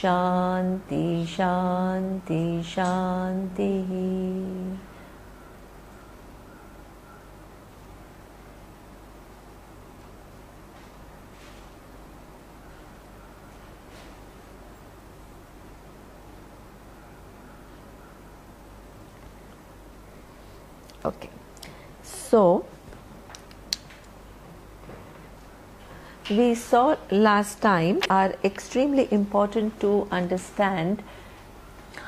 Shanti, Shanti, Shanti. Okay, so we saw last time are extremely important to understand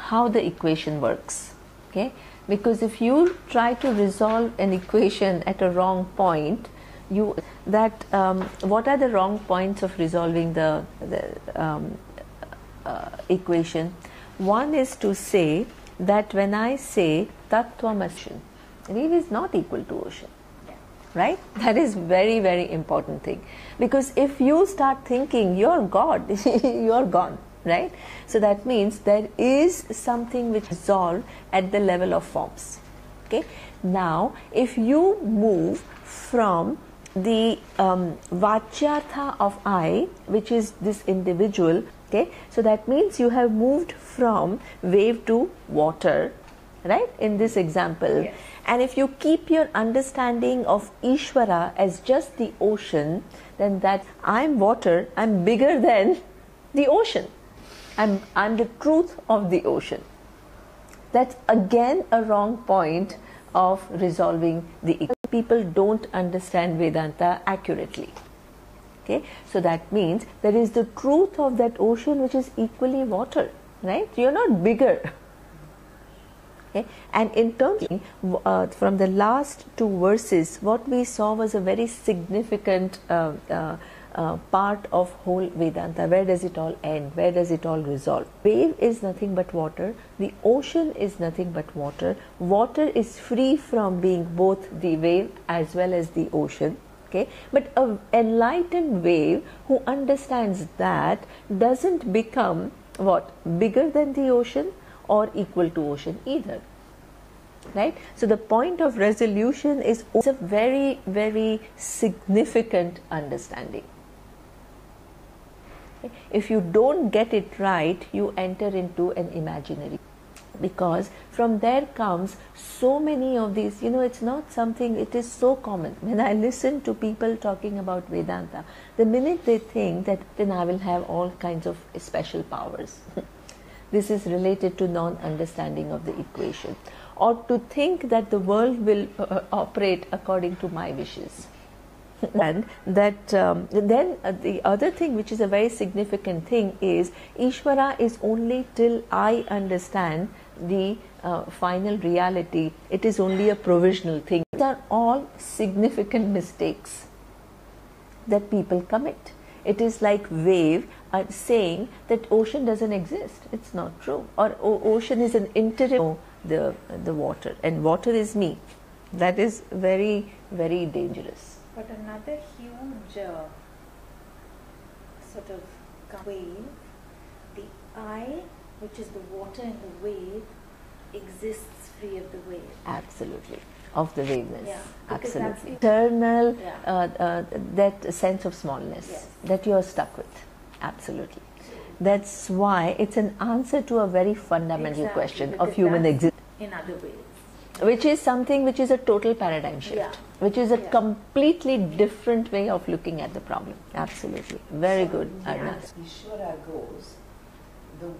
how the equation works. Okay, because if you try to resolve an equation at a wrong point, what are the wrong points of resolving the equation? One is to say that when I say Tattvamasi, wave is not equal to ocean, right? That is very, very important thing, because if you start thinking you're God, you're gone, right? So that means there is something which is resolved at the level of forms. Okay, now if you move from the Vachyartha of I, which is this individual, okay, so that means you have moved from wave to water, right, in this example. Yes. And if you keep your understanding of Ishvara as just the ocean, then that I'm water, I'm bigger than the ocean. I'm the truth of the ocean. That's again a wrong point of resolving the equation. People don't understand Vedanta accurately. Okay, so that means there is the truth of that ocean which is equally water, right? You're not bigger. Okay. And in terms from the last two verses, what we saw was a very significant part of whole Vedanta. Where does it all end? Where does it all resolve? Wave is nothing but water. The ocean is nothing but water. Water is free from being both the wave as well as the ocean. Okay, but an enlightened wave who understands that doesn't become what? Bigger than the ocean or equal to ocean either, right? So the point of resolution is a very, very significant understanding. Okay? If you don't get it right, you enter into an imaginary, because from there comes so many of these, it's not something, it is so common. When I listen to people talking about Vedanta, the minute they think that then I will have all kinds of special powers. This is related to non-understanding of the equation, or to think that the world will operate according to my wishes. And that then the other thing which is a very significant thing is Ishvara is only till I understand the final reality. It is only a provisional thing. These are all significant mistakes that people commit. It is like wave saying that ocean doesn't exist. It's not true. Or ocean is an interim the water, and water is me. That is very, very dangerous. But another huge sort of wave, the I, which is the water in the wave, exists free of the wave. Absolutely. Of the waveness. Yeah, absolutely. Eternal, yeah. That sense of smallness, yes, that you are stuck with. Absolutely. That's why it's an answer to a very fundamental question of human existence. In other ways. Which is something which is a total paradigm shift. Yeah. Which is a completely different way of looking at the problem. Absolutely. Very good, Arna. As Ishvara goes, the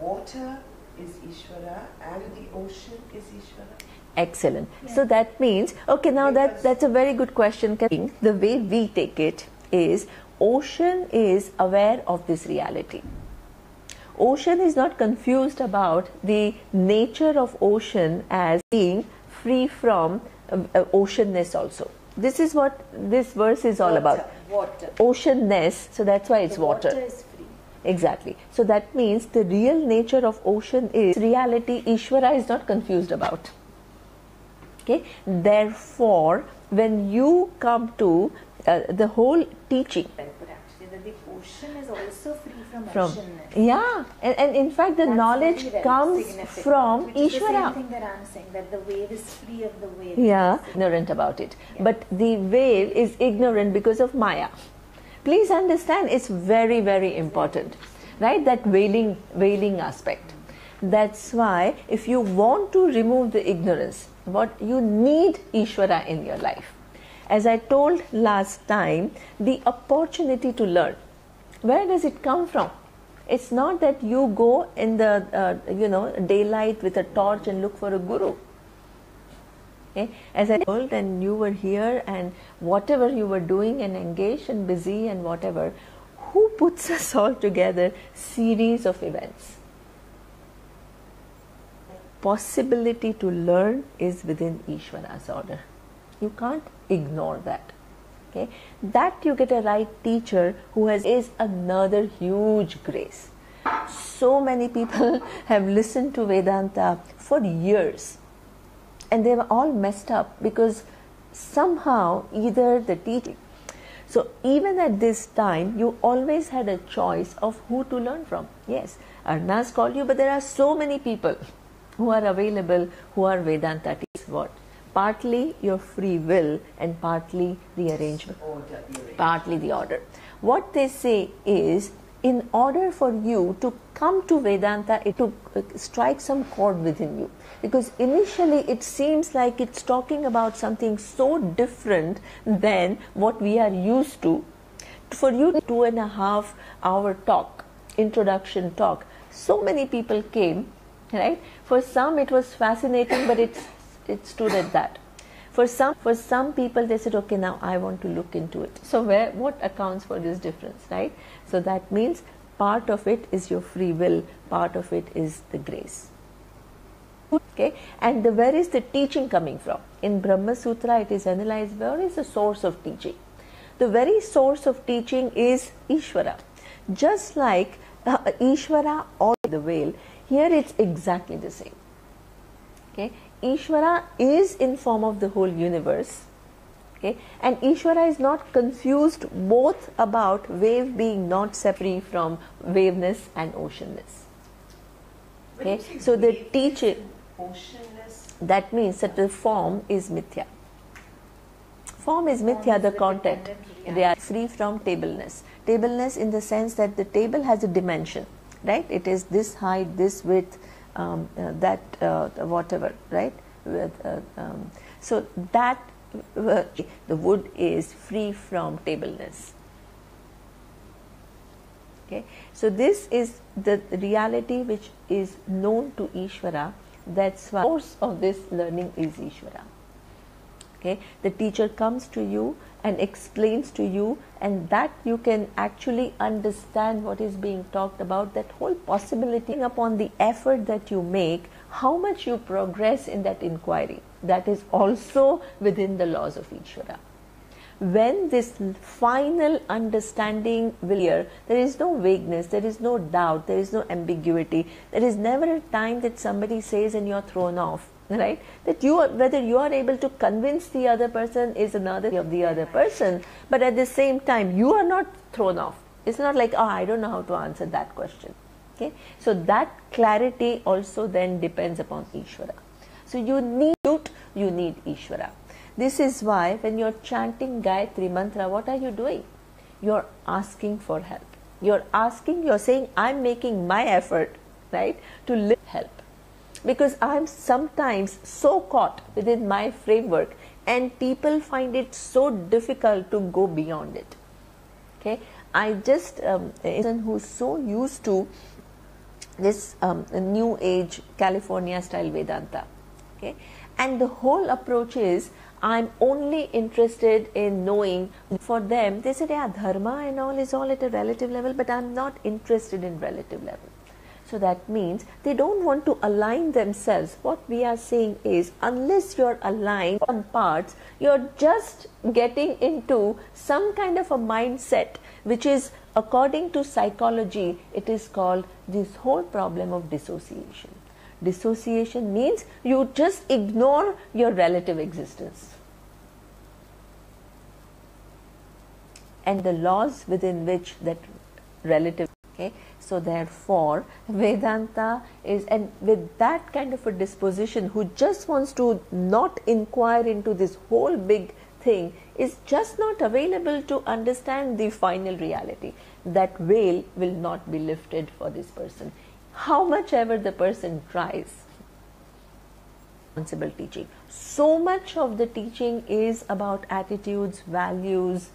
water is Ishvara and the ocean is Ishvara. Excellent. Yeah. So that means, okay, now that's a very good question. The way we take it is, ocean is aware of this reality. Ocean is not confused about the nature of ocean as being free from oceanness also. This is what this verse is all about. Water. Oceanness, so that's why it's water. Water is free. Exactly. So that means the real nature of ocean is reality Ishvara is not confused about. Okay. Therefore, when you come to the whole teaching, But actually, that the ocean is also free from oceanness. Yeah, and in fact, the That's knowledge very, very comes from which is Ishvara. the same thing that I'm saying, that the wave is free of the wave. Yeah, ignorant about it. Yeah. But the wave is ignorant because of Maya. Please understand, it's very, very important. right? That veiling aspect. That's why if you want to remove the ignorance, what you need Ishvara in your life. As I told last time, the opportunity to learn, where does it come from? It's not that you go in the daylight with a torch and look for a guru. Okay? As I told, and you were here, and whatever you were doing and engaged and busy and whatever, who puts us all together? Series of events. Possibility to learn is within Ishvara's order. You can't ignore that. Okay? That you get a right teacher who is another huge grace. So many people have listened to Vedanta for years, and they were all messed up because somehow either the teaching. So even at this time, you always had a choice of who to learn from. Yes, Arna's called you, but there are so many people who are available who are Vedanta teachers. What? Partly your free will and partly the arrangement, partly the order. What they say is, in order for you to come to Vedanta, it to strike some chord within you. Because initially it seems like it's talking about something so different than what we are used to. For you, 2.5 hour talk, introduction talk, so many people came, right? For some it was fascinating, but it stood at that. For some people, they said, okay, now I want to look into it. So what accounts for this difference, right? So that means part of it is your free will, part of it is the grace. Okay, and where is the teaching coming from? In Brahma Sutra, it is analyzed, where is the source of teaching? The very source of teaching is Ishvara. Just like Ishvara or the veil, here it's exactly the same. Okay, Ishvara is in form of the whole universe. Okay, and Ishvara is not confused both about wave being not separate from waveness and oceanness. Okay, so the teaching, oceanness, that means that the form is mithya. Form is mithya, the content. They are free from tableness. Tableness in the sense that the table has a dimension, right? It is this height, this width, whatever, right? So that the wood is free from tableness. Okay, so this is the reality which is known to Ishvara. That's why the source of this learning is Ishvara. Okay, the teacher comes to you and explains to you, and that you can actually understand what is being talked about, that whole possibility upon the effort that you make, how much you progress in that inquiry. That is also within the laws of Ishvara. When this final understanding will hear, there is no vagueness, there is no doubt, there is no ambiguity. There is never a time that somebody says and you are thrown off, right? That whether you are able to convince the other person is another of the other person, but at the same time you are not thrown off. It's not like, oh, I don't know how to answer that question. Okay, so that clarity also then depends upon Ishvara. So you need Ishvara. This is why when you're chanting Gayatri Mantra, what are you doing? You're asking for help. You're saying, I'm making my effort, right, to live help. Because I'm sometimes so caught within my framework and people find it so difficult to go beyond it. Okay, I just, a person who's so used to this new age California style Vedanta. Okay, and the whole approach is, I'm only interested in knowing. For them, they said, yeah, dharma and all is all at a relative level, but I'm not interested in relative level. So that means they don't want to align themselves. What we are saying is, unless you're aligned on parts, you're just getting into some kind of a mindset, which is, according to psychology, it is called this whole problem of dissociation. Dissociation means you just ignore your relative existence and the laws within which that relative. Okay, so therefore Vedanta is, and with that kind of a disposition, who just wants to not inquire into this whole big thing is just not available to understand the final reality. That veil will not be lifted for this person, how much ever the person tries. Responsible teaching. So much of the teaching is about attitudes, values,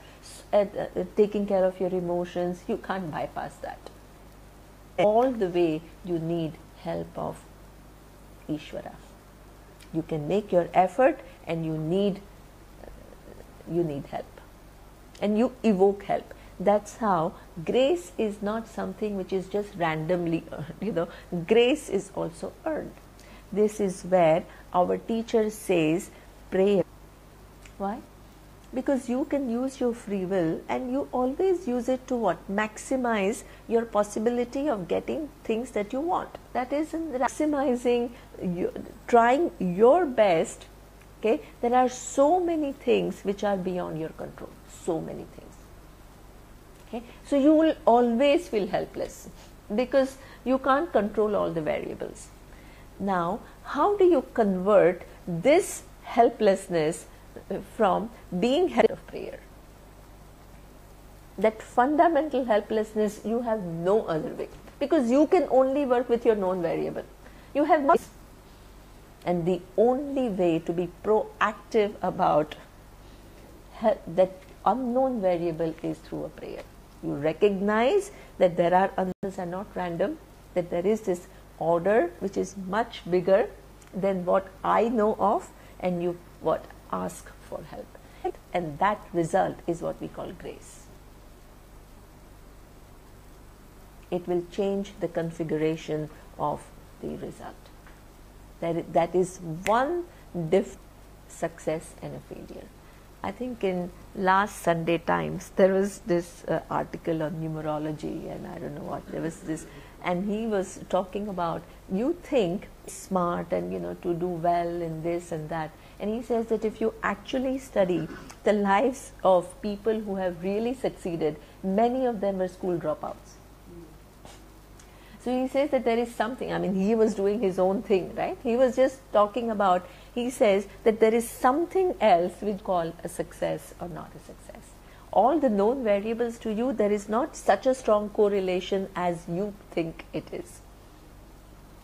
taking care of your emotions. You can't bypass that. All the way you need help of Ishvara. You can make your effort, and you need help, and you evoke help. That's how grace is not something which is just randomly earned. Grace is also earned. This is where our teacher says pray. Why? Because you can use your free will, and you always use it to what? Maximize your possibility of getting things that you want. That is in maximizing, trying your best. Okay, there are so many things which are beyond your control. So many things. Okay, so you will always feel helpless because you can't control all the variables. Now, how do you convert this helplessness from being help of prayer? That fundamental helplessness, you have no other way, because you can only work with your known variable. You have not, and the only way to be proactive about that unknown variable is through a prayer. You recognize that there are others are not random, that there is this order which is much bigger than what I know of, and you ask for help, and that result is what we call grace. It will change the configuration of the result. That is one success and a failure. I think in last Sunday Times there was this article on numerology, and I don't know what, there was this, and he was talking about, you think smart and to do well in this and that, and he says that if you actually study the lives of people who have really succeeded, many of them were school dropouts. So he says that there is something, he was doing his own thing, right? He was just talking about, he says that there is something else we call a success or not a success. All the known variables to you, there is not such a strong correlation as you think it is.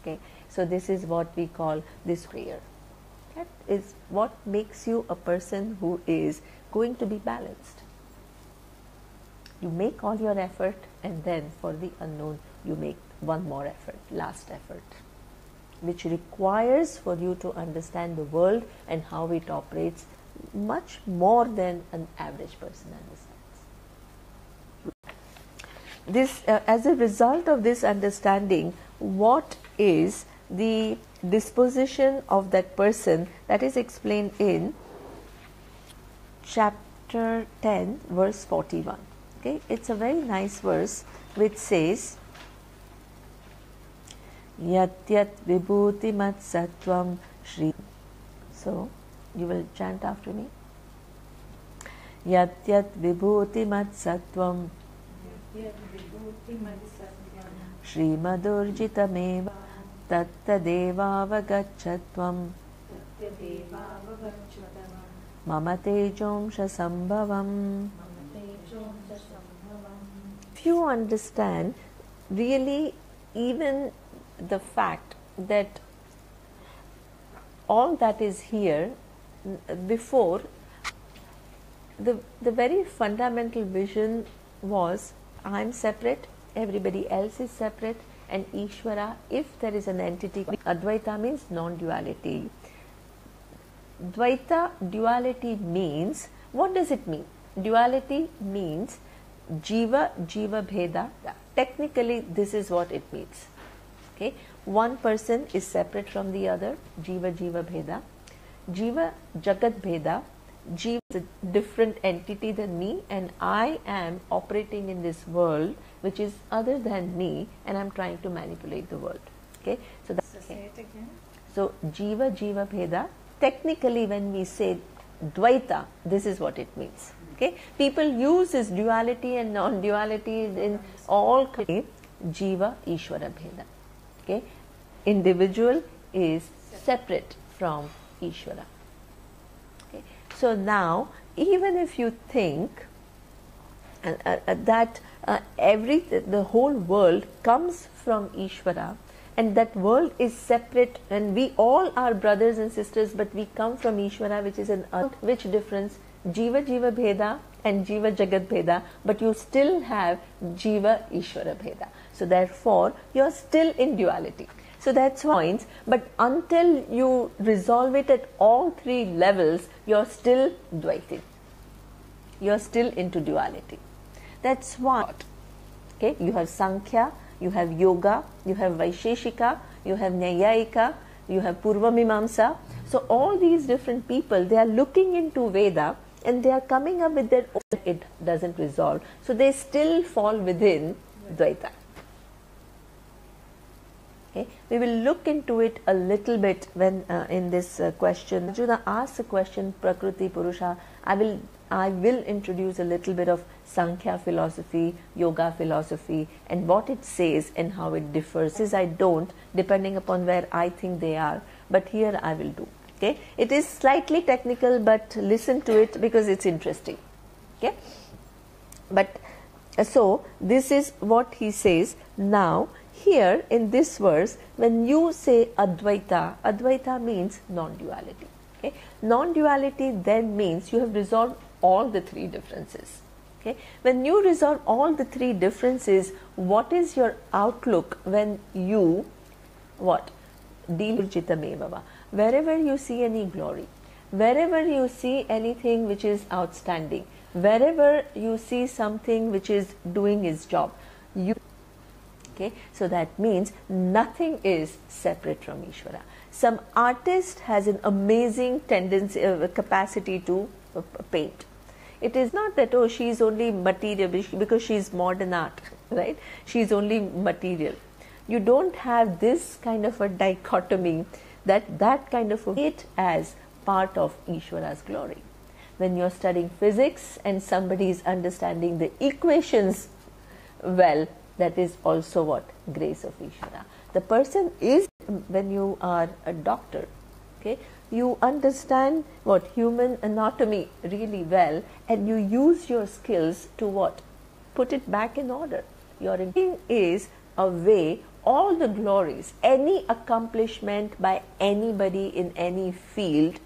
Okay, so this is what we call this prayer. That is what makes you a person who is going to be balanced. You make all your effort, and then for the unknown you make one more effort, last effort, which requires for you to understand the world and how it operates much more than an average person understands. This, as a result of this understanding, what is the disposition of that person, that is explained in chapter 10 verse 41. Okay, it's a very nice verse which says, Yat yat vibhuti mat sattvam shri. So you will chant after me. Yat yat vibhuti mat sattvam shri madurjitameva tattadevavagachatvam mama tejomsha sambhavam. If you understand really even the fact that all that is here, before the very fundamental vision was, I am separate, everybody else is separate, and Ishvara, if there is an entity, Advaita means non-duality. Dvaita, duality means, what does it mean? Duality means Jiva, Jiva Bheda. Technically this is what it means. Okay, one person is separate from the other, Jiva, Jiva Bheda. Jiva, Jagat Bheda. Jiva is a different entity than me, and I am operating in this world which is other than me, and I am trying to manipulate the world. Okay, so that's Say it again. So Jiva, Jiva Bheda. Technically, when we say Dvaita, this is what it means. Okay, people use this duality and non-duality in all kinds. Jiva, Ishvara Bheda. Okay, individual is separate from Ishvara. Okay, so now even if you think that the whole world comes from Ishvara, and that world is separate, and we all are brothers and sisters, but we come from Ishvara, which is an earth. Which difference? Jiva Jiva Bheda and Jiva Jagat Bheda, but you still have Jiva Ishvara Bheda. So therefore, you are still in duality. So that's points, but until you resolve it at all three levels, you are still Dvaitin. You are still into duality. That's what. Okay, you have Sankhya, you have Yoga, you have Vaisheshika, you have Nyayika, you have Purva Mimamsa. So all these different people, they are looking into Veda and they are coming up with their own. It doesn't resolve. So they still fall within Dvaita. Okay. We will look into it a little bit when in this question. Arjuna asks a question, Prakriti Purusha. I will introduce a little bit of Sankhya philosophy, Yoga philosophy, and what it says and how it differs. This I don't, depending upon where I think they are, but here I will do. Okay, it is slightly technical, but listen to it because it's interesting. Okay, but so this is what he says now. Here in this verse, when you say Advaita, Advaita means non-duality. Okay? Non-duality then means you have resolved all the three differences. Okay? When you resolve all the three differences, what is your outlook when you deal with Jitamevava? Wherever you see any glory, wherever you see anything which is outstanding, wherever you see something which is doing its job, okay, so that means nothing is separate from Ishvara. Some artist has an amazing tendency, capacity to paint. It is not that, oh, she is only material because she is modern art, right? She is only material. You don't have this kind of a dichotomy, that kind of it as part of Ishvara's glory. When you're studying physics and somebody is understanding the equations well, that is also what? Grace of Ishvara. The person is, when you are a doctor, okay, you understand what? Human anatomy really well, and you use your skills to what? Put it back in order. Your thing is a way, all the glories, any accomplishment by anybody in any field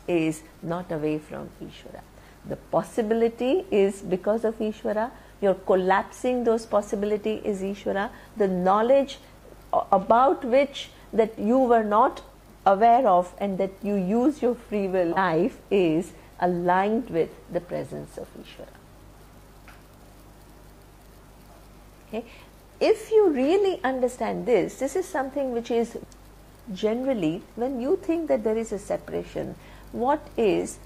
is not away from Ishvara. The possibility is because of Ishvara. You're collapsing those possibilities is Ishvara. The knowledge about which that you were not aware of and that you use your free will life is aligned with the presence of Ishvara. Okay? If you really understand this is something which is generally, when you think that there is a separation, what is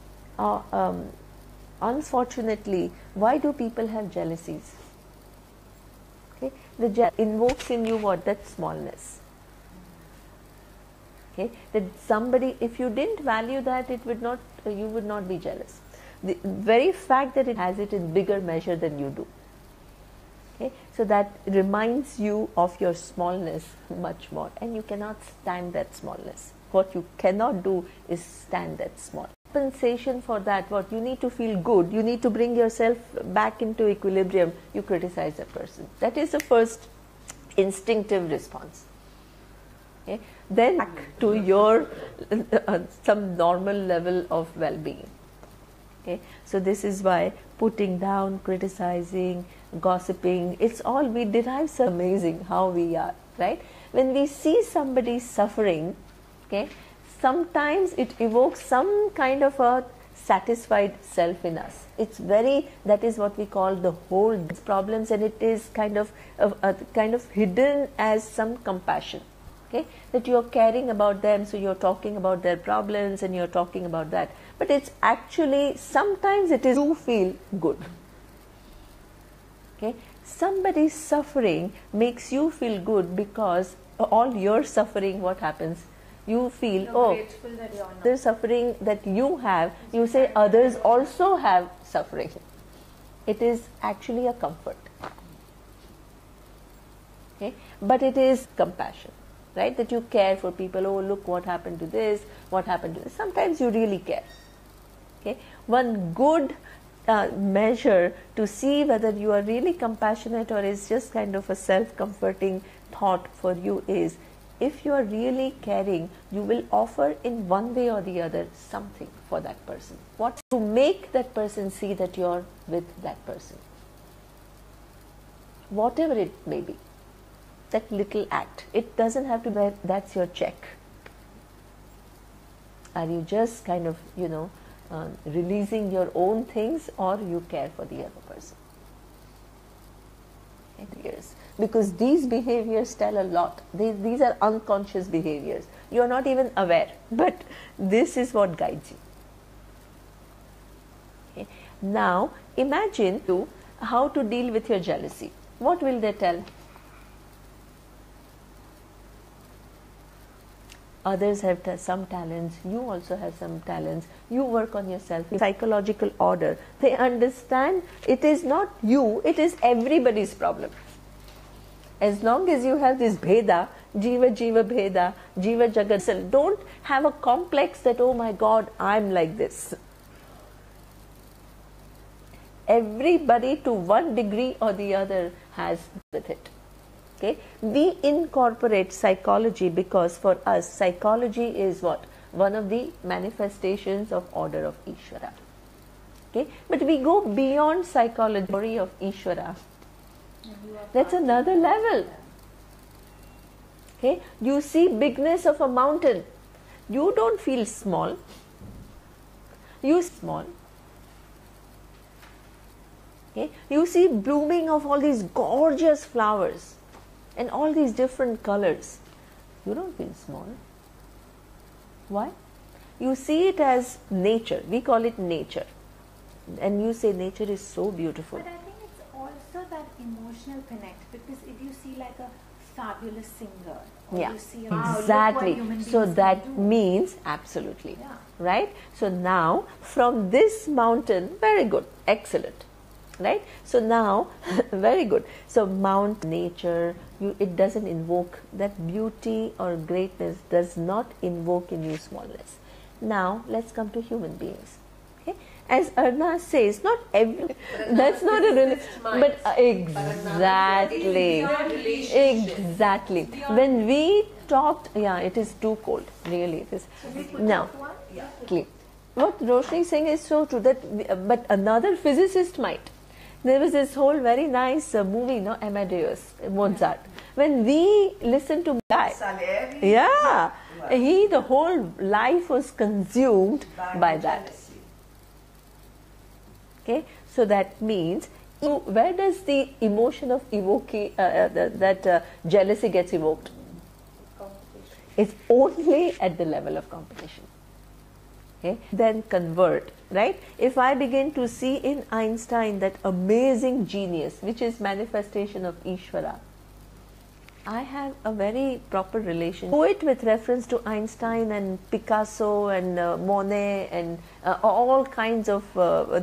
unfortunately, why do people have jealousies? Okay, the invokes in you what? That smallness. Okay, that somebody, if you didn't value that, it would not, you would not be jealous. The very fact that it has it in bigger measure than you do. Okay, so that reminds you of your smallness much more, and you cannot stand that smallness. What you cannot do is stand that small. Compensation for that, what? You need to feel good, you need to bring yourself back into equilibrium, you criticize a person. That is the first instinctive response. Okay? Then back to your some normal level of well-being. Okay? So this is why putting down, criticizing, gossiping, it's all, we derive so amazing how we are, right? When we see somebody suffering, okay, sometimes it evokes some kind of a satisfied self in us. It's very, that is what we call the whole problems, and it is kind of hidden as some compassion. Okay, that you are caring about them, so you're talking about their problems and you're talking about that. But it's actually, sometimes it is you feel good. Okay, somebody's suffering makes you feel good because all your suffering, what happens? You feel, grateful that you're not. The suffering that you have, you say others also have suffering. It is actually a comfort. Okay, but it is compassion, right? That you care for people. Oh, look what happened to this, what happened to this. Sometimes you really care. Okay, one good measure to see whether you are really compassionate or is just kind of a self-comforting thought for you is, if you are really caring, you will offer in one way or the other something for that person. What to make that person see that you are with that person, whatever it may be. That little act. It doesn't have to be that's your check. Are you just kind of, releasing your own things, or you care for the other person? Yes. Because these behaviors tell a lot. These are unconscious behaviors. You are not even aware, but this is what guides you. Okay. Now, imagine how to deal with your jealousy. What will they tell? Others have some talents, you also have some talents, you work on yourself. Psychological order, they understand it is not you, it is everybody's problem. As long as you have this bheda, jiva jiva bheda, jiva jagat, don't have a complex that, oh my God, I'm like this. Everybody to one degree or the other has with it. Okay. We incorporate psychology because for us psychology is what? One of the manifestations of order of Ishvara. Okay. But we go beyond psychology of Ishvara. That's another level. Okay. You see bigness of a mountain. You don't feel small. You small. Okay. You see blooming of all these gorgeous flowers and all these different colors. You don't feel small. Why? You see it as nature. We call it nature. And you say nature is so beautiful. But I think it's also that emotional connect, because if you see like a fabulous singer, or Yeah, you see a exactly. So that do. means absolutely. Yeah. Right? So now from this mountain, very good, excellent. Right? So now, very good. So mount nature, it doesn't invoke that beauty or greatness, does not invoke in you smallness. Now let's come to human beings. Okay? As Arna says, not every, that's not a but exactly, exactly. When we talked, yeah, it is too cold, really it is. Now, clean. What Roshni is saying is so true, that but another physicist might. There was this whole very nice movie, no, Amadeus, Mozart. When we listen to guy, Salieri. yeah, the whole life was consumed by that. Jealousy. Okay, so that means, where does the emotion of jealousy gets evoked? Competition. It's only at the level of competition. Okay? Then convert, right? If I begin to see in Einstein that amazing genius, which is manifestation of Ishvara, I have a very proper relation. Do it with reference to Einstein and Picasso and Monet and all kinds of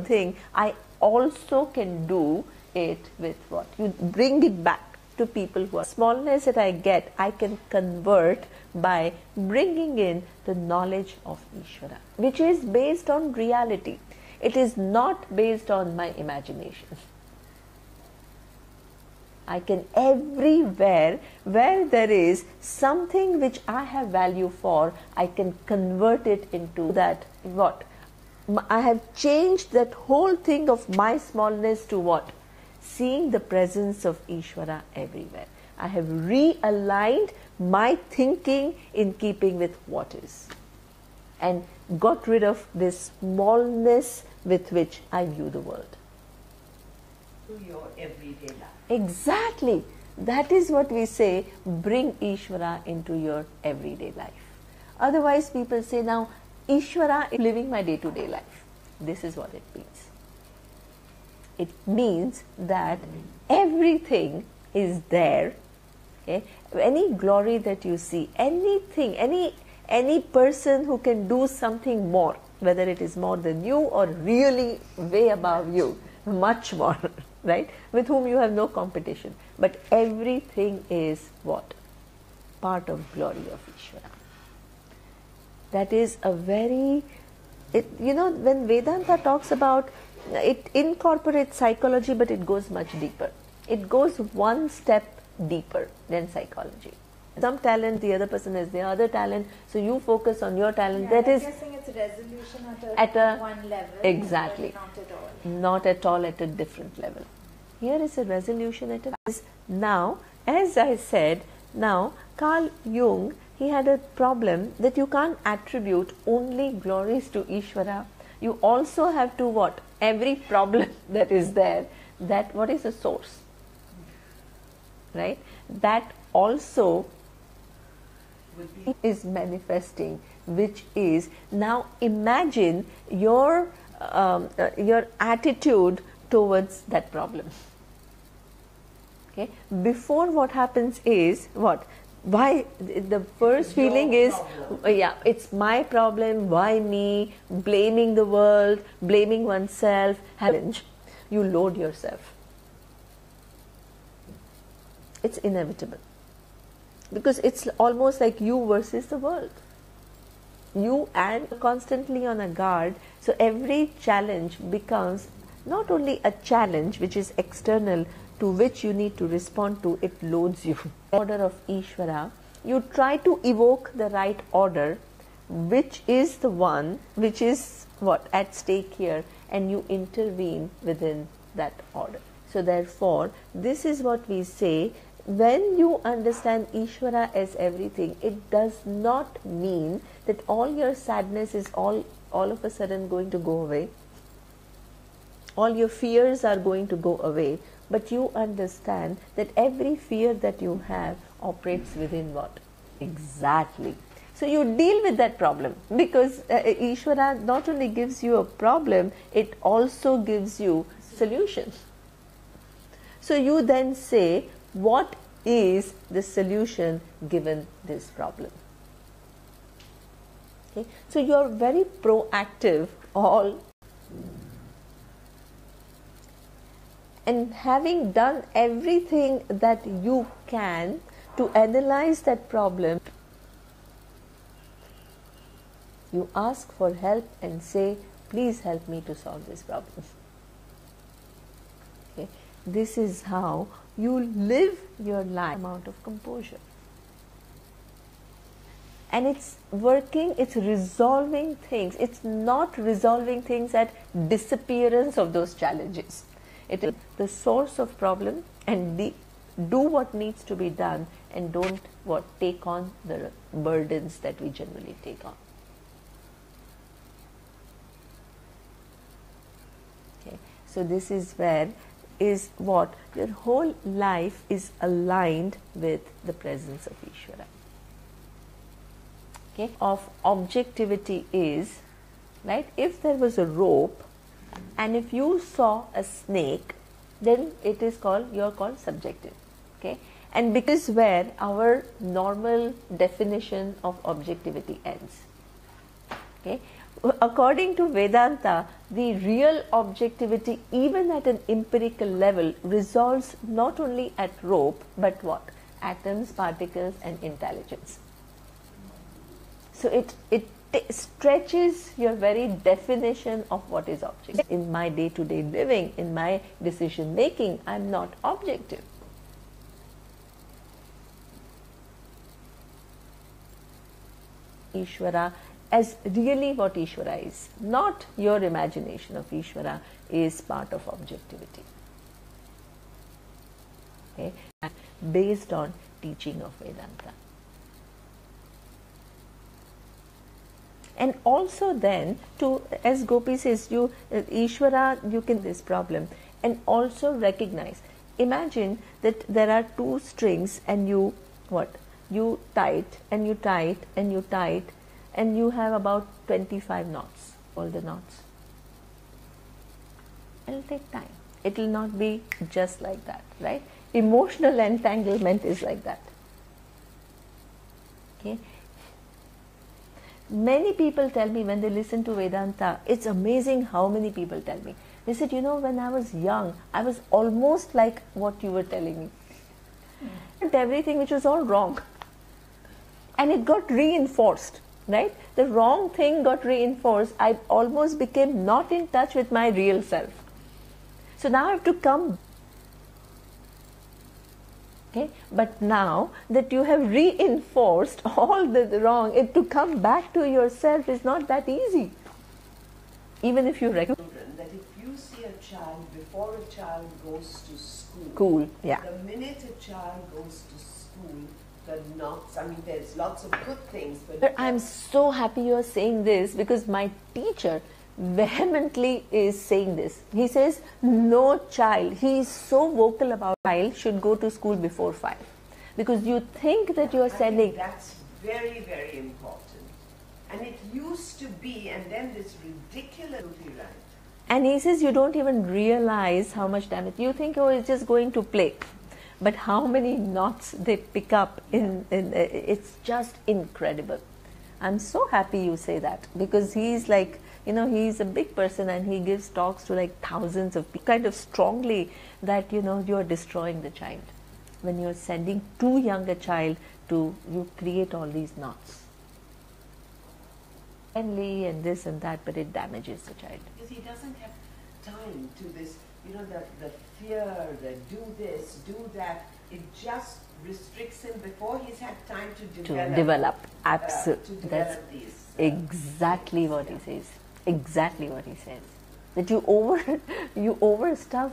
thing. I also can do it with what? You bring it back to people who are smallness that I get, I can convert by bringing in the knowledge of Ishvara, which is based on reality. It is not based on my imagination. I can everywhere where there is something which I have value for, I can convert it into that what? I have changed that whole thing of my smallness to what? Seeing the presence of Ishvara everywhere. I have realigned my thinking in keeping with what is, and got rid of this smallness with which I view the world. To your everyday life. Exactly. That is what we say, bring Ishvara into your everyday life. Otherwise people say, now Ishvara is living my day-to-day life. This is what it means. It means that everything is there. Okay? Any glory that you see, anything, any person who can do something more, whether it is more than you or really way above you, much more, right? With whom you have no competition. But everything is what? Part of glory of Ishvara. That is a very When Vedanta talks about, it incorporates psychology, but it goes much deeper. It goes one step deeper than psychology. Some talent, the other person has the other talent, so you focus on your talent. Yeah, that I'm is guessing it's a resolution at a one level, exactly, but not at all. not at all at a different level. Here is a resolution at a now, as I said, now Carl Jung, he had a problem that you can't attribute only glories to Ishvara. You also have to what? Every problem that is there, that what is the source? Right? That also is manifesting, which is, now imagine your attitude towards that problem. Okay, before what happens is what? Why the first feeling is, yeah, it's my problem, why me, blaming the world, blaming oneself, challenge. You load yourself. It's inevitable. Because it's almost like you versus the world. You and constantly on a guard. So every challenge becomes not only a challenge which is external to which you need to respond to, it loads you. Order of Ishvara, you try to evoke the right order, which is the one which is what at stake here, and you intervene within that order. So therefore, this is what we say. When you understand Ishvara as everything, it does not mean that all your sadness is all of a sudden going to go away. All your fears are going to go away, but you understand that every fear that you have operates within what? Exactly. So you deal with that problem, because Ishvara not only gives you a problem, it also gives you solutions. So you then say, what is the solution given this problem? Okay. So you are very proactive, and having done everything that you can to analyze that problem, you ask for help and say, please help me to solve this problem. Okay. This is how you live your life, amount of composure. And it's working, it's resolving things. It's not resolving things at disappearance of those challenges. It is the source of problem, and do what needs to be done, and don't take on the burdens that we generally take on. Okay. So this is where is what your whole life is aligned with the presence of Ishvara. Okay. Of objectivity is, right, if there was a rope and if you saw a snake, then it is you're called subjective. Okay. And because where our normal definition of objectivity ends. Okay. According to Vedanta, the real objectivity, even at an empirical level, resolves not only at rope, but what? Atoms, particles, and intelligence. So it stretches your very definition of what is objective. In my day-to-day living, in my decision making, I am not objective. Ishvara as really what Ishvara is, not your imagination of Ishvara, is part of objectivity. Okay, based on teaching of Vedanta. And also then, as Gopi says, Ishvara, you can this problem, and also recognize. Imagine that there are two strings, and you tight, and you tight, and you tight, and you have about 25 knots, all the knots. It will take time. It will not be just like that, right? Emotional entanglement is like that. Okay. Many people tell me when they listen to Vedanta, it's amazing how many people tell me. They said, when I was young, I was almost like what you were telling me. Everything which was all wrong. And it got reinforced right? The wrong thing got reinforced. I almost became not in touch with my real self. So now I have to come. Okay, but now that you have reinforced all the wrong, to come back to yourself is not that easy. Even if you recognize. That if you see a child before a child goes to school, Cool, yeah. the minute a child goes to school, the knots, I mean, there's lots of good things, but I'm so happy you're saying this, because my teacher vehemently is saying this. He says, no child, he is so vocal about child should go to school before 5. Because you think that you're I think sending. that's very, very important. And it used to be, and then this ridiculously right. And he says you don't even realize how much damage. You think, oh, it's just going to play. But how many knots they pick up it's just incredible. I'm so happy you say that, because he's like, he's a big person and he gives talks to like thousands of people, kind of strongly, that you're destroying the child. When you're sending too young a child you create all these knots. And this and that, but it damages the child. Because he doesn't have time to this, the fear, the do this, do that. It just restricts him before he's had time to develop. Absolutely. To That's develop these. exactly what he says. Exactly what he says. That you overstuff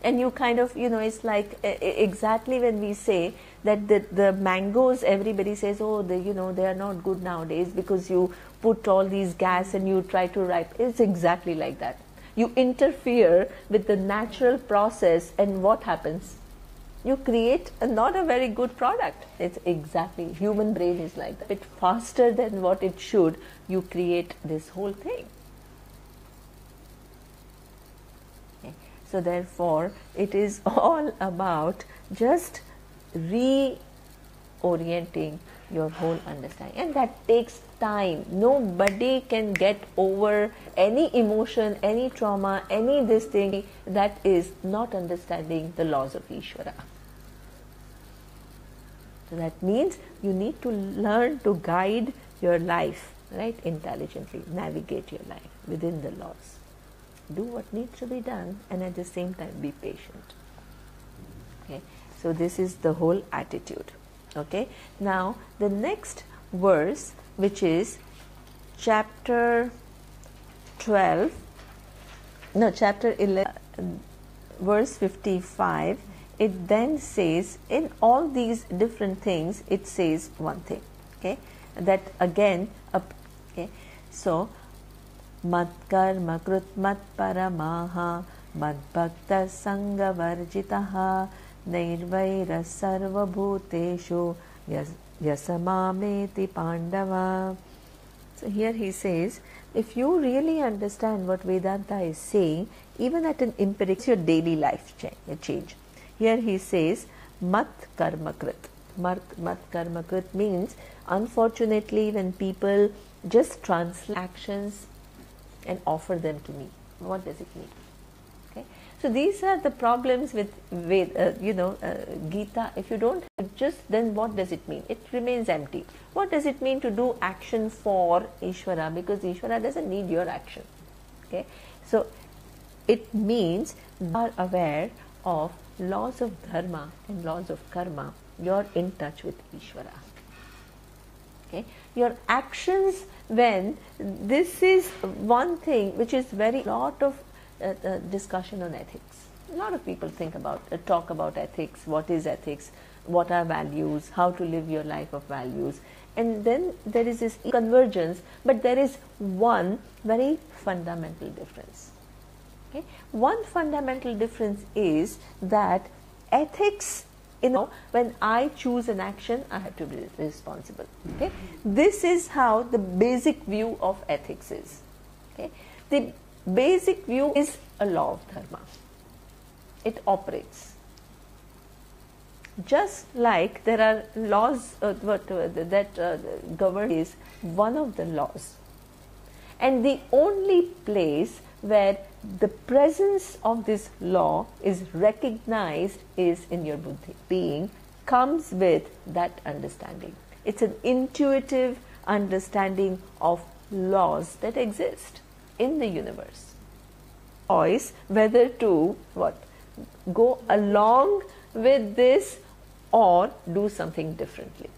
and you kind of, it's like exactly when we say that the mangoes, everybody says, oh, they are not good nowadays because you put all these gas and you try to ripe. It's exactly like that. You interfere with the natural process, and what happens? You create not a very good product. It's exactly, human brain is like that. A bit faster than what it should, you create this whole thing. Okay. So therefore, it is all about just reorienting your whole understanding, and that takes time. Nobody can get over any emotion, any trauma, any this thing that is not understanding the laws of Ishvara. So that means you need to learn to guide your life, right, intelligently, navigate your life within the laws. Do what needs to be done, and at the same time be patient. Okay, so this is the whole attitude. Okay, now the next verse, which is chapter 11, verse 55, it then says, in all these different things, it says one thing. Okay, that again, okay, so mat karma krut mat paramaha mad bhakta sanga varjitaha nirvaira sarva bhuteshu yasamameti pandava. So here he says, if you really understand what Vedanta is saying, even at an empirical, your daily life change. Here he says, mat karma krit. Mat karma krit means, unfortunately, when people just translate actions and offer them to me, what does it mean? Okay, so these are the problems with Gita. If you don't have just, then what does it mean? It remains empty. What does it mean to do action for Ishvara? Because Ishvara doesn't need your action. Okay, so it means you are aware of laws of dharma and laws of karma. You're in touch with Ishvara. Okay, your actions, when this is one thing which is very lot of discussion on ethics. A lot of people talk about ethics. What is ethics? What are values? How to live your life of values? And then there is this convergence, but there is one very fundamental difference. Okay? One fundamental difference is that ethics, when I choose an action, I have to be responsible. Okay? This is how the basic view of ethics is. Okay? The basic view is a law of dharma. It operates. Just like there are laws that govern is one of the laws. And the only place where the presence of this law is recognized is in your buddhi. Being comes with that understanding. It's an intuitive understanding of laws that exist in the universe. Choice whether to what? Go along with this or do something differently.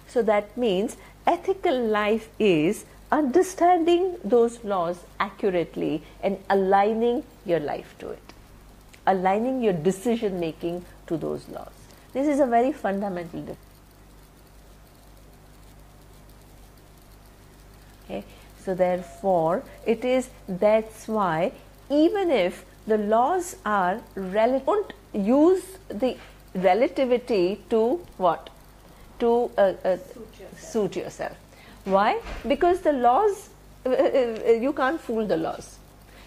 So that means ethical life is understanding those laws accurately and aligning your life to it, aligning your decision making to those laws. This is a very fundamental difference. Okay? So therefore, that's why even if the laws are relative, don't use the relativity to what? To suit yourself. Why? Because the laws, you can't fool the laws.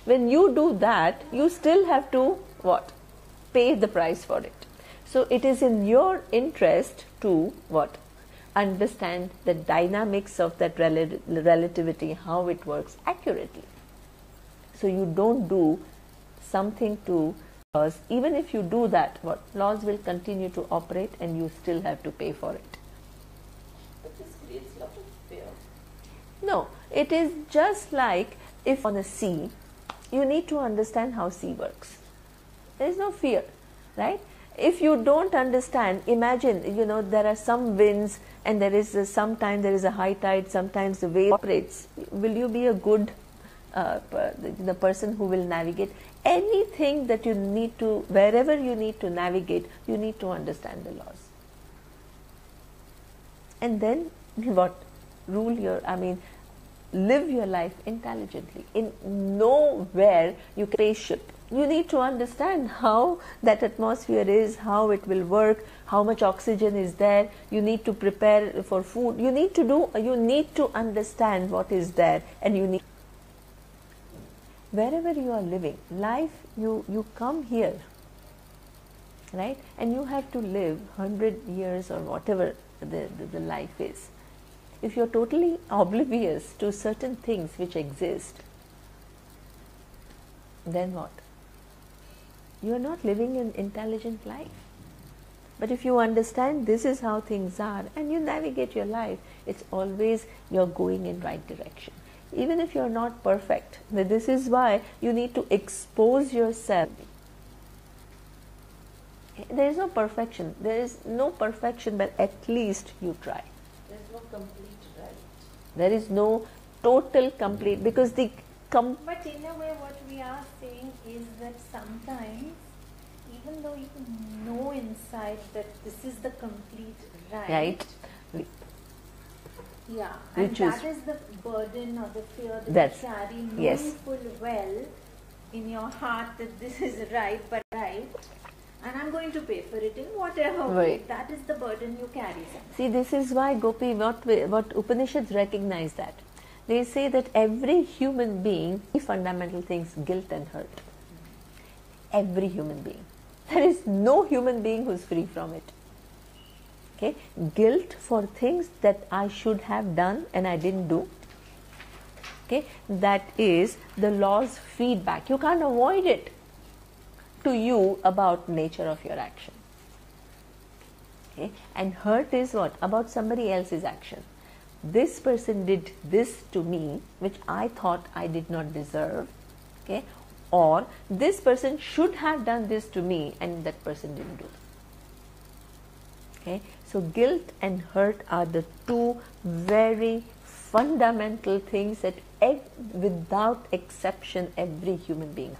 When you do that, you still have to what? Pay the price for it. So it is in your interest to what? Understand the dynamics of that relativity, how it works accurately. So you don't do something to laws. Even if you do that, what? Laws will continue to operate and you still have to pay for it. But this creates a lot of fear. No, it is just like if on a sea, you need to understand how sea works. There is no fear, right? If you don't understand, imagine, there are some winds and sometimes there is a high tide, sometimes the wave operates. Will you be a good the person who will navigate? Anything that you need to, wherever you need to navigate, you need to understand the laws. And then what? Live your life intelligently. In nowhere you can spaceship. You need to understand how that atmosphere is, how it will work, how much oxygen is there. You need to prepare for food. You need to understand what is there, and wherever you are living, life, you come here, right? And you have to live 100 years or whatever the life is. If you're totally oblivious to certain things which exist, then what? You are not living an intelligent life. But if you understand this is how things are and you navigate your life, it's always you're going in right direction. Even if you're not perfect, this is why you need to expose yourself. There is no perfection. There is no perfection, but at least you try. There is no complete right. There is no total complete, because But in a way what we are saying is that sometimes, even though you know inside that this is the complete right, yeah, and that is the burden or the fear that you carry, knowing full well in your heart that this is right, but right, and I'm going to pay for it in whatever way. That is the burden you carry. See, this is why, Gopi, what Upanishads recognize that. They say that every human being, fundamental things, guilt and hurt. Every human being. There is no human being who is free from it. Okay? Guilt for things that I should have done and I didn't do. Okay? That is the law's feedback. You can't avoid it to you about nature of your action. Okay? And hurt is what? About somebody else's action. This person did this to me, which I thought I did not deserve. Okay? Or this person should have done this to me and that person didn't do it. Okay? So guilt and hurt are the two very fundamental things that without exception every human being has.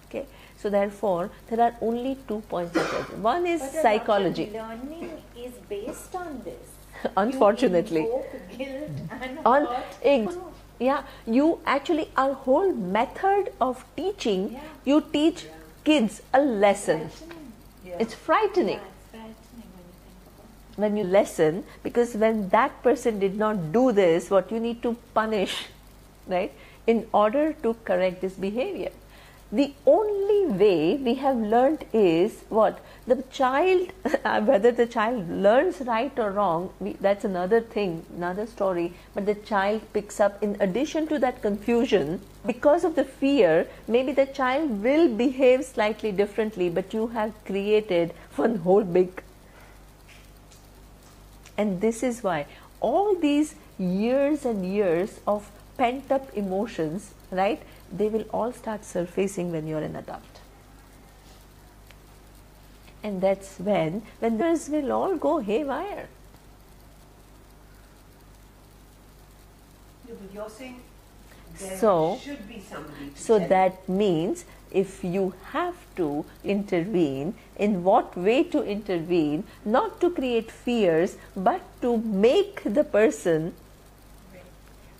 Okay? So therefore there are only 2 points of view. One is psychology. Learning is based on this. Unfortunately. You invoke guilt and hurt. Yeah, you actually, our whole method of teaching, you teach kids a lesson. It's frightening. When you lesson, because when that person did not do this, what you need to punish, right, in order to correct this behavior. The only way we have learnt is what? The child, whether the child learns right or wrong, that's another thing, another story, but the child picks up, in addition to that confusion, because of the fear, maybe the child will behave slightly differently, but you have created one whole big. And this is why all these years and years of pent up emotions, right? They will all start surfacing when you're an adult. And that's when things will all go haywire. No, but you're saying there should be somebody to so tell that means if you have to intervene, in what way to intervene, not to create fears, but to make the person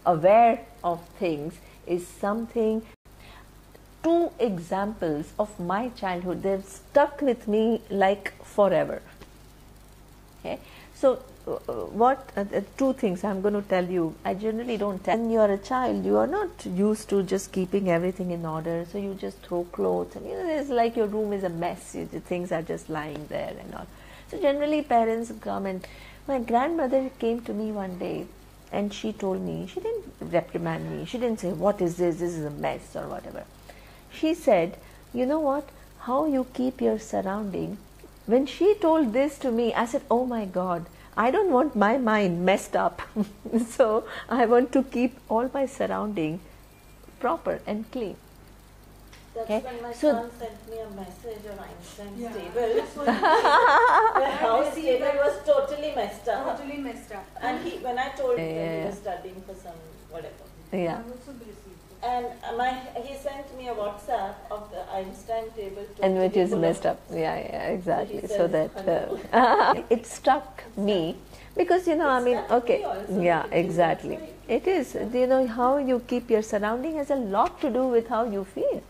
aware of things, is something. 2 examples of my childhood, they've stuck with me like forever. Okay, so 2 things I'm going to tell you. I generally don't tell. When you're a child, you are not used to just keeping everything in order, so you just throw clothes, and it's like your room is a mess. Things are just lying there and all. So generally, parents come, and my grandmother came to me one day, and she told me, she didn't reprimand me. She didn't say, "What is this? This is a mess," or whatever. She said, "You know what? How you keep your surrounding." When she told this to me, I said, "Oh my God, I don't want my mind messed up." So I want to keep all my surrounding proper and clean. That's Okay. when my So son sent me a message of Einstein's table. The house table was totally messed up. Totally messed up. And when I told him that he was studying for some whatever. yeah. I also received it. And he sent me a WhatsApp of the Einstein table. And which totally is full messed of- up. Yeah, exactly. he So says, that it struck me because I mean, struck okay, me also. yeah, It is exactly. actually- It is. How you keep your surrounding has a lot to do with how you feel.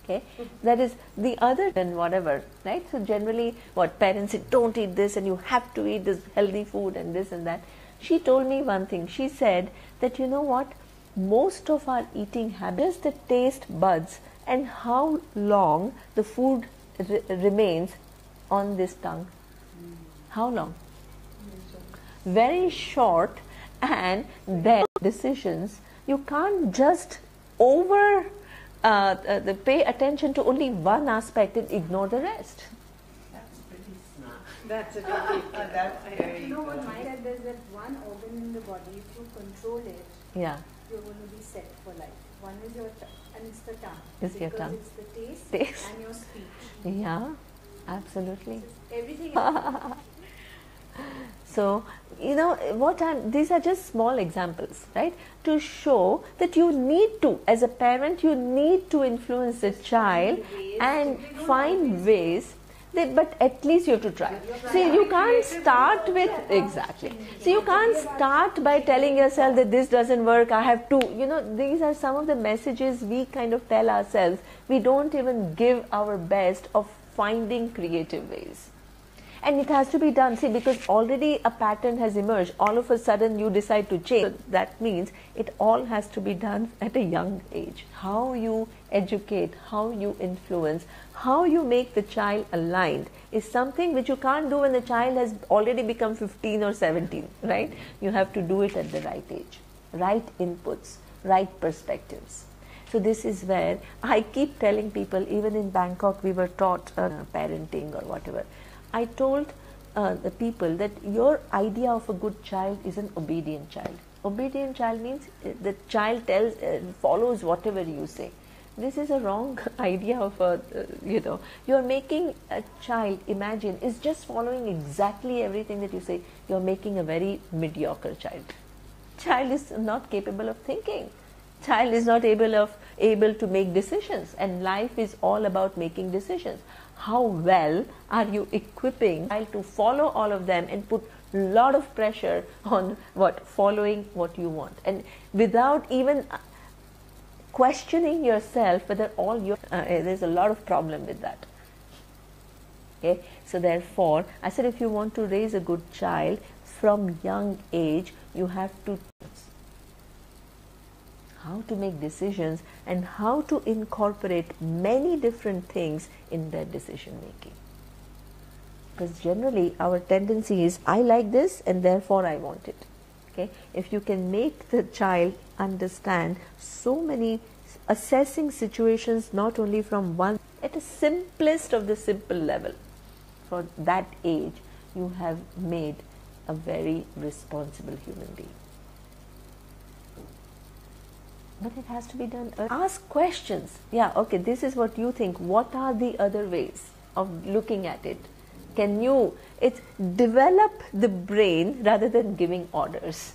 Okay, that is the other than whatever, right? So generally, what parents say, don't eat this, and you have to eat this healthy food and this and that. She told me one thing. She said that what, most of our eating habits, the taste buds, and how long the food remains on this tongue. How long? Very short, and then decisions. You can't just pay attention to only one aspect and ignore the rest. That's pretty smart. That's a good That's very You know what good. Mike said, there's that one organ in the body, if you control it, Yeah, you're going to be set for life. One is your and it's the tongue. It's your because tongue. it's the taste, Taste. and your speech. yeah, absolutely. Everything So, these are just small examples, right? To show that you need to, as a parent, you need to influence the child and find ways. But at least you have to try. See, you can't start with, exactly. So you can't start by telling yourself that this doesn't work, I have to, these are some of the messages we kind of tell ourselves. We don't even give our best of finding creative ways. And it has to be done, see, because already a pattern has emerged. All of a sudden you decide to change. So that means it all has to be done at a young age. How you educate, how you influence, how you make the child aligned is something which you can't do when the child has already become 15 or 17, right? You have to do it at the right age, right inputs, right perspectives. So this is where I keep telling people, even in Bangkok we were taught parenting or whatever. I told the people that your idea of a good child is an obedient child. Obedient child means the child follows whatever you say. This is a wrong idea of you're making a child, imagine, is just following exactly everything that you say. You're making a very mediocre child. Child is not capable of thinking. Child is not able to make decisions, and life is all about making decisions. How well are you equipping child to follow all of them and put a lot of pressure on following what you want, and without even questioning yourself whether all your there's a lot of problem with that. Okay, so therefore I said, if you want to raise a good child from young age, you have to how to make decisions and how to incorporate many different things in their decision making. Because generally our tendency is, I like this and therefore I want it. Okay, if you can make the child understand so many, assessing situations not only from one, at the simplest of the simple level, for that age you have made a very responsible human being. But it has to be done early. Ask questions. Yeah, okay, this is what you think. What are the other ways of looking at it? Can you, it's develop the brain rather than giving orders.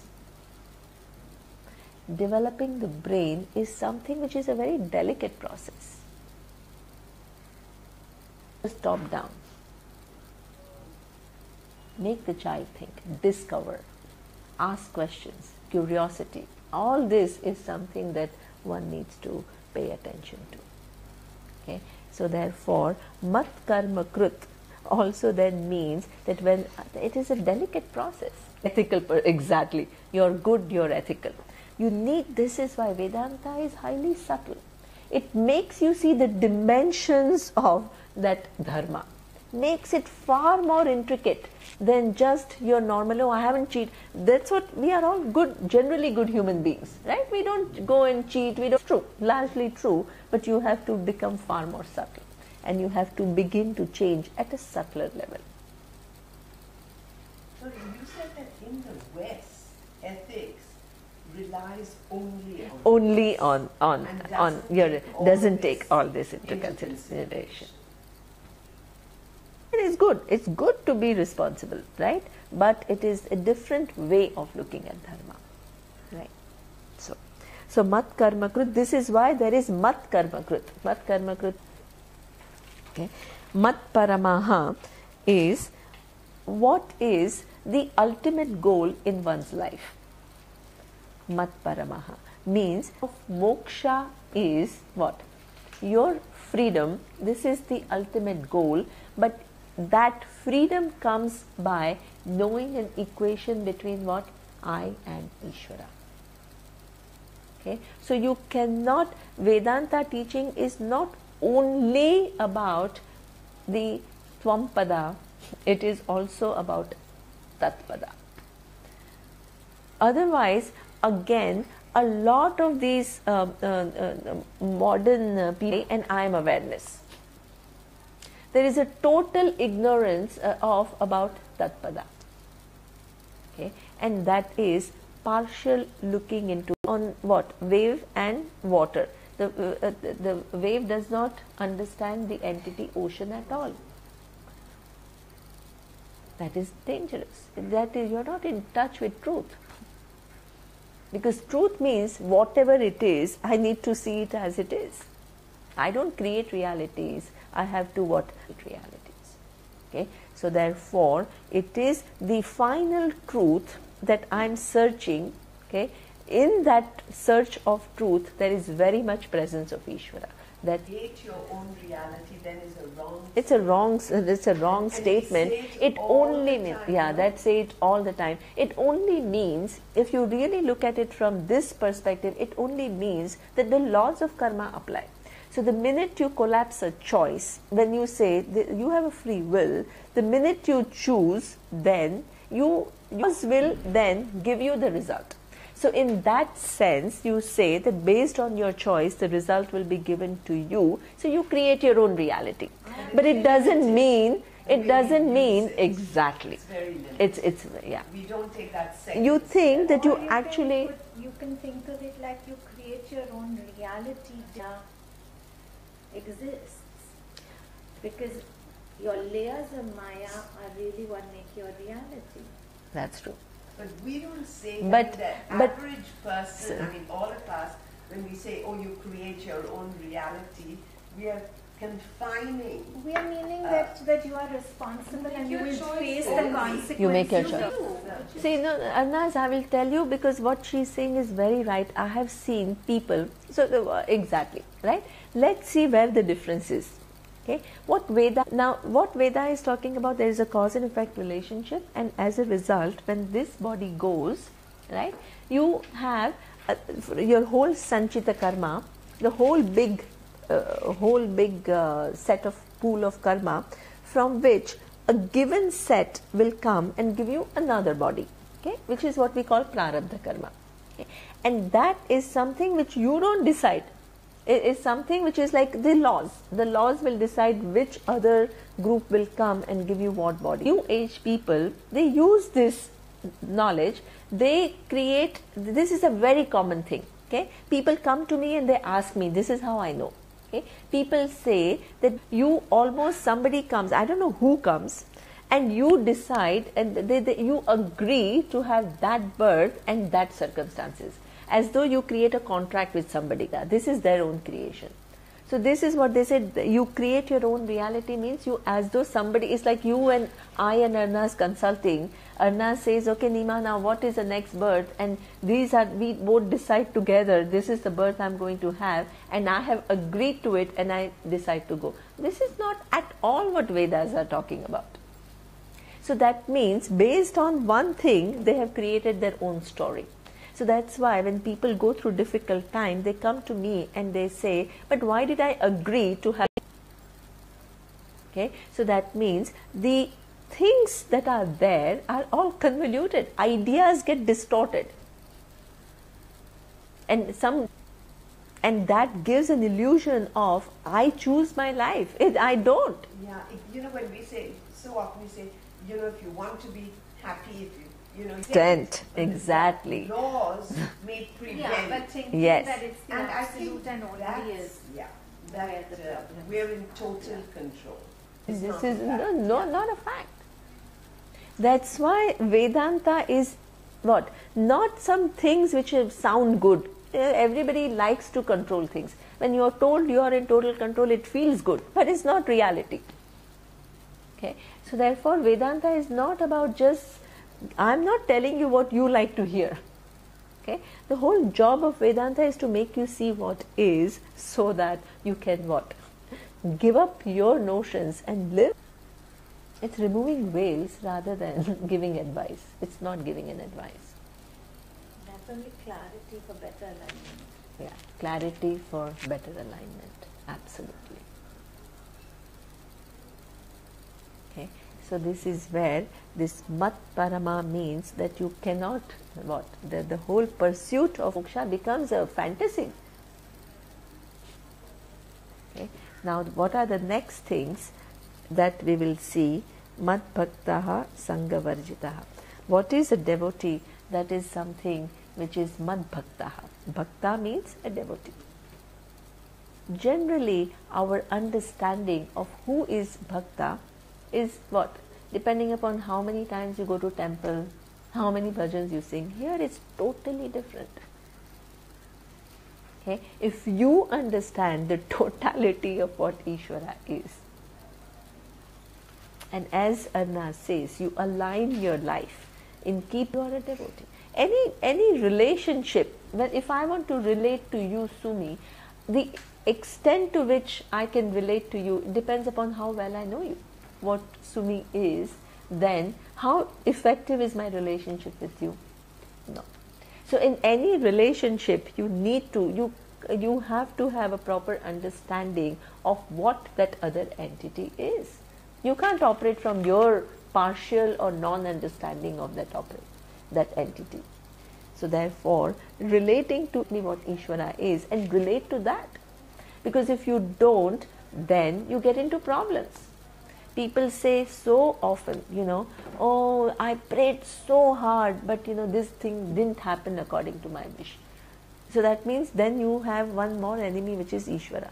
Developing the brain is something which is a very delicate process. Just top down. Make the child think, discover, ask questions, curiosity. All this is something that one needs to pay attention to. Okay? So therefore, mat karma krut also then means that when it is a delicate process. Ethical, exactly. You're good, you're ethical. You need, this is why Vedanta is highly subtle. It makes you see the dimensions of that dharma. Makes it far more intricate than just your normal, oh, I haven't cheated. That's what, we are all good, generally good human beings, right? We don't go and cheat, we don't, true, largely true, but you have to become far more subtle. And you have to begin to change at a subtler level. So you said that in the West, ethics relies only on doesn't take all this into consideration. It is good. It's good to be responsible, right? But it is a different way of looking at dharma, right? So mat karma krut. This is why there is mat karma krut. Mat karma krut. Okay. Mat paramaha is what is the ultimate goal in one's life. Mat paramaha means moksha is what? Your freedom. This is the ultimate goal, but that freedom comes by knowing an equation between what? I and Ishvara. Okay? So you cannot, Vedanta teaching is not only about the Tvampada, it is also about Tatpada. Otherwise, again, a lot of these modern people and I am awareness. There is a total ignorance about Tatpada. Okay? And that is partial looking into on what? Wave and water. The wave does not understand the entity ocean at all. That is dangerous. That is, you're not in touch with truth. Because truth means whatever it is, I need to see it as it is. I don't create realities. I have to what? Realities. Okay. So therefore, it is the final truth that I'm searching. Okay. In that search of truth, there is very much presence of Ishvara. That create your own reality then is a wrong. It's a wrong statement. It only means, yeah, that say it all the time. It only means, if you really look at it from this perspective, it only means that the laws of karma apply. So the minute you collapse a choice, when you say you have a free will, the minute you choose, then yours will then give you the result. So in that sense, you say that based on your choice, the result will be given to you. So you create your own reality. But it doesn't mean, exactly. It's very limited. It's yeah. We don't take that second. You think that you Or actually... You can think of it like you create your own reality that exists. Because your layers of Maya are really what make your reality. That's true. But we don't say But- that the but- average person, I mean all of us, when we say, oh, you create your own reality, we are confining. We are meaning that you are responsible and you will face the Only. consequences. You make your of choice. it. See, no, Arnaz, I will tell you, because what she's saying is very right. I have seen people, exactly, right? Let's see where the difference is. Okay, what Veda is talking about, there is a cause and effect relationship, and as a result, when this body goes, right, you have your whole sanchita karma, the whole big set of pool of karma, from which a given set will come and give you another body, okay, which is what we call prarabdha karma. Okay? And that is something which you don't decide. It is something which is like the laws. The laws will decide which other group will come and give you what body. New age people, they use this knowledge, they create, this is a very common thing. Okay, people come to me and they ask me, this is how I know. Okay, people say that you almost, somebody comes, I don't know who comes, and you decide and you agree to have that birth and that circumstances, as though you create a contract with somebody. This is their own creation. So this is what they said, you create your own reality, means you, as though somebody is like you and I and Arna's consulting. Arna says, okay Nima, now what is the next birth, and these are, we both decide together, this is the birth I'm going to have, and I have agreed to it and I decide to go. This is not at all what Vedas are talking about. So that means based on one thing they have created their own story. So that's why when people go through difficult time, they come to me and they say, but why did I agree to have? Okay, so that means the things that are there are all convoluted. Ideas get distorted. And that gives an illusion of I choose my life. I don't. Yeah, when we say, so often we say, if you want to be happy, if you Tent, exactly. Laws may prevent. Yeah, but thinking Yes. that it's the absolute and only is where the problem we're in total control. It's This not is a fact. not a fact. That's why Vedanta is what? Not some things which sound good. Everybody likes to control things. When you are told you are in total control, it feels good, but it's not reality. Okay, so therefore Vedanta is not about just, I'm not telling you what you like to hear. Okay, the whole job of Vedanta is to make you see what is, so that you can what? Give up your notions and live. It's removing veils rather than giving advice. It's not giving an advice. That's only clarity for better alignment. Yeah, clarity for better alignment. Absolutely. Okay, so this is where this mat parama means that you cannot, what? The whole pursuit of moksha becomes a fantasy. Okay, now what are the next things that we will see? Mad bhaktaha sangha varjitaha. What is a devotee? That is something which is mad bhaktaha. Bhakta means a devotee. Generally, our understanding of who is bhakta is what? Depending upon how many times you go to temple, how many bhajans you sing. Here it's totally different. Okay? If you understand the totality of what Ishvara is, and as Arna says, you align your life in keep, you are a devotee. Any relationship, when if I want to relate to you, Sumi, the extent to which I can relate to you depends upon how well I know you. What Sumi is, then how effective is my relationship with you? No. So in any relationship, you need to, you have to have a proper understanding of what that other entity is. You can't operate from your partial or non-understanding of that entity. So therefore, relating to what Ishvara is and relate to that. Because if you don't, then you get into problems. People say so often, oh, I prayed so hard, but this thing didn't happen according to my wish. So that means then you have one more enemy, which is Ishvara.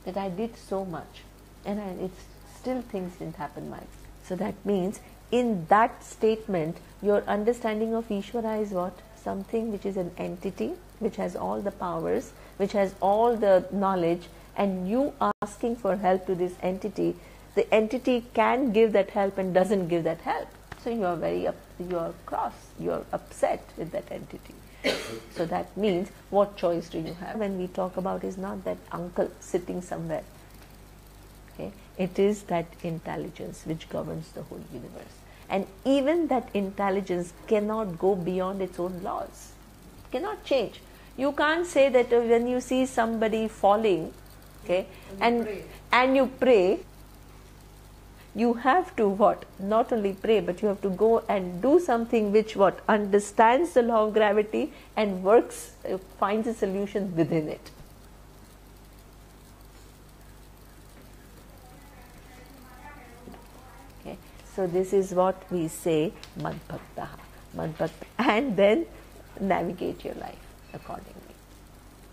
That I did so much, and it's still things didn't happen my way. So that means in that statement, your understanding of Ishvara is what? Something which is an entity, which has all the powers, which has all the knowledge, and you asking for help to this entity, the entity can give that help and doesn't give that help. So you are you are cross, you are upset with that entity. So that means what choice do you have? When we talk about is not that uncle sitting somewhere. Okay? It is that intelligence which governs the whole universe. And even that intelligence cannot go beyond its own laws. Cannot change. You can't say that when you see somebody falling, okay, and you pray, you have to what? Not only pray, but you have to go and do something which what? Understands the law of gravity and works, finds a solution within it. So this is what we say, Mad Bhaktaha. And then navigate your life accordingly.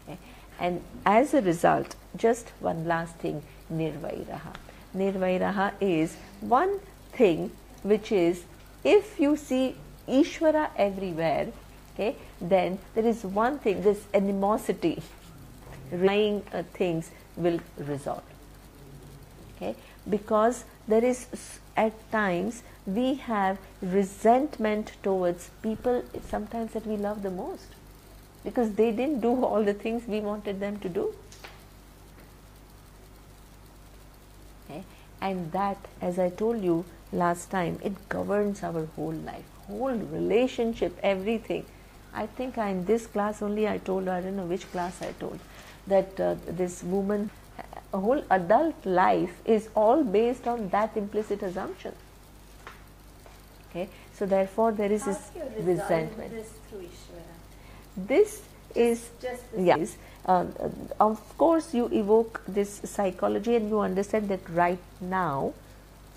Okay? And as a result, just one last thing, nirvairaha. Nirvairaha is one thing which is, if you see Ishvara everywhere, okay, then there is one thing, this animosity, relying things will resolve. Okay, because there is, at times we have resentment towards people sometimes that we love the most, because they didn't do all the things we wanted them to do. Okay? And that, as I told you last time, it governs our whole life, whole relationship, everything. I think in this class only I told, I don't know which class I told, that this woman, a whole adult life is all based on that implicit assumption. Okay, so therefore there is this resentment. This through Ishvara? This is just yes. Of course, you evoke this psychology, and you understand that right now,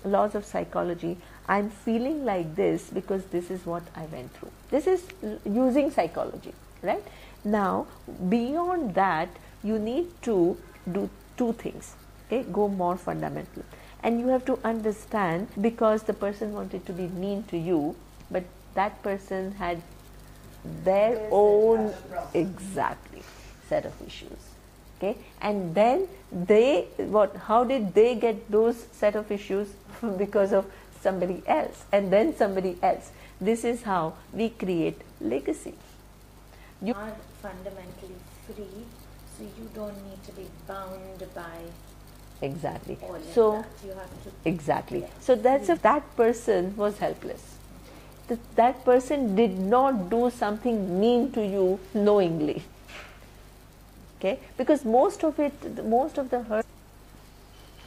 laws of psychology. I'm feeling like this because this is what I went through. This is using psychology, right? Now, beyond that, you need to do two things. Okay, go more fundamental. And you have to understand, because the person wanted to be mean to you, but that person had their own exactly set of issues. Okay, and then they, how did they get those set of issues? Because of somebody else, and then somebody else. This is how we create legacy. You are fundamentally free, so you don't need to be bound by exactly. all of So that. You have to exactly. So that's if that person was helpless. That person did not do something mean to you knowingly. Okay, because most of the hurt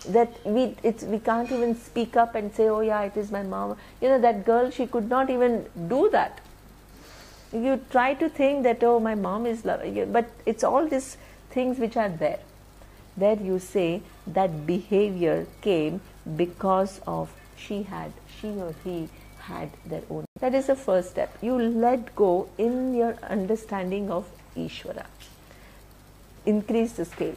that we can't even speak up and say, oh yeah, it is my mom. You know, that girl, she could not even do that. You try to think that, oh, my mom is loving you, but it's all these things which are there. There you say that behavior came because of she or he had their own. That is the first step. You let go in your understanding of Ishvara. Increase the scale.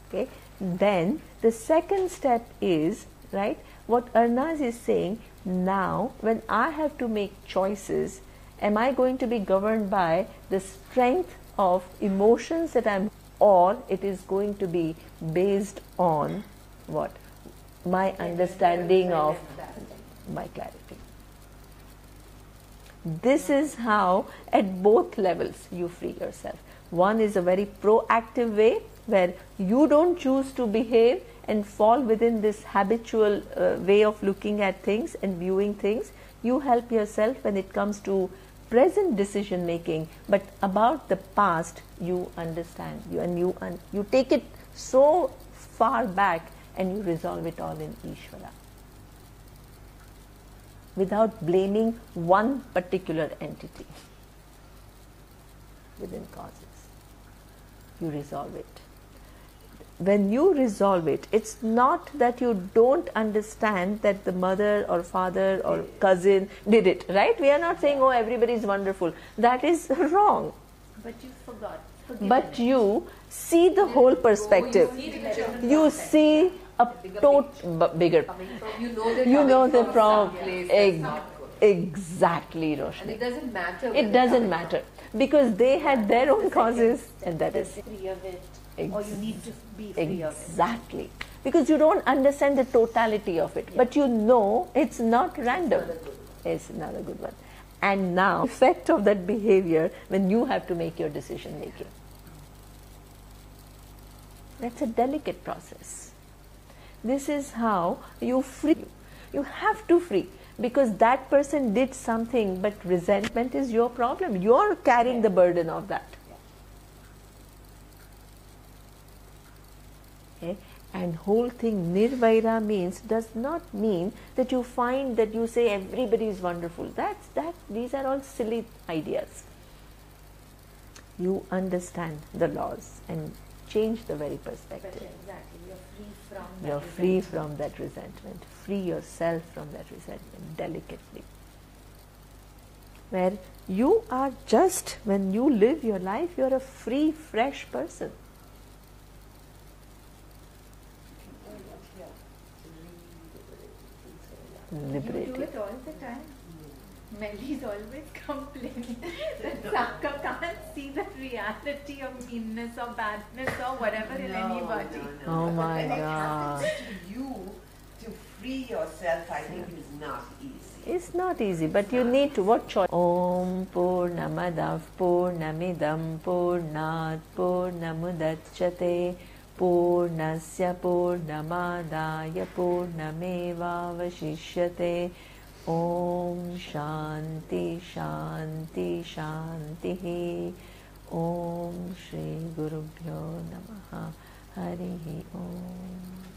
Okay. Then the second step is, right, what Arnaz is saying, now when I have to make choices, am I going to be governed by the strength of emotions that I'm, or it is going to be based on what? My understanding of my clarity. This is how at both levels you free yourself. One is a very proactive way, where you don't choose to behave and fall within this habitual way of looking at things and viewing things. You help yourself when it comes to present decision making, but about the past you understand, you take it so far back and you resolve it all in Ishvara, without blaming one particular entity within causes. You resolve it. When you resolve it, it's not that you don't understand that the mother or father or cousin did it, right? We are not saying, oh, everybody is wonderful. That is wrong. But you forgot. But you see the whole perspective. You see a bigger. You know the from. Exactly, Roshni. And it doesn't matter. It doesn't matter. Because they had their own causes, and that is free of it, or you need to be free of it. Exactly. Because you don't understand the totality of it, but you know it's not random. It's another good one. And now, effect of that behavior when you have to make your decision making. That's a delicate process. This is how you free. You have to free. Because that person did something, but resentment is your problem. You're carrying the burden of that. Okay? And whole thing, nirvaira means, does not mean that you find that you say everybody is wonderful. These are all silly ideas. You understand the laws and change the very perspective. But exactly, you're free from that. You're free from that resentment. Free yourself from that resentment delicately. where you are just, when you live your life, you are a free, fresh person. Liberated. You do it all the time. Melly's always complaining that Saka can't see the reality of meanness or badness or whatever in anybody. Oh my When it God. happens to you, to free yourself, I think is not easy. It's not easy, but you need to. What choice? Om Purnamadav Purnamidam Purnat Purnamudachyate Purnasya Purnamadaya Purnameva Vashishyate. Om Shanti Shanti Shanti. Om Shri Gurubhyo Namaha. Harihi Om.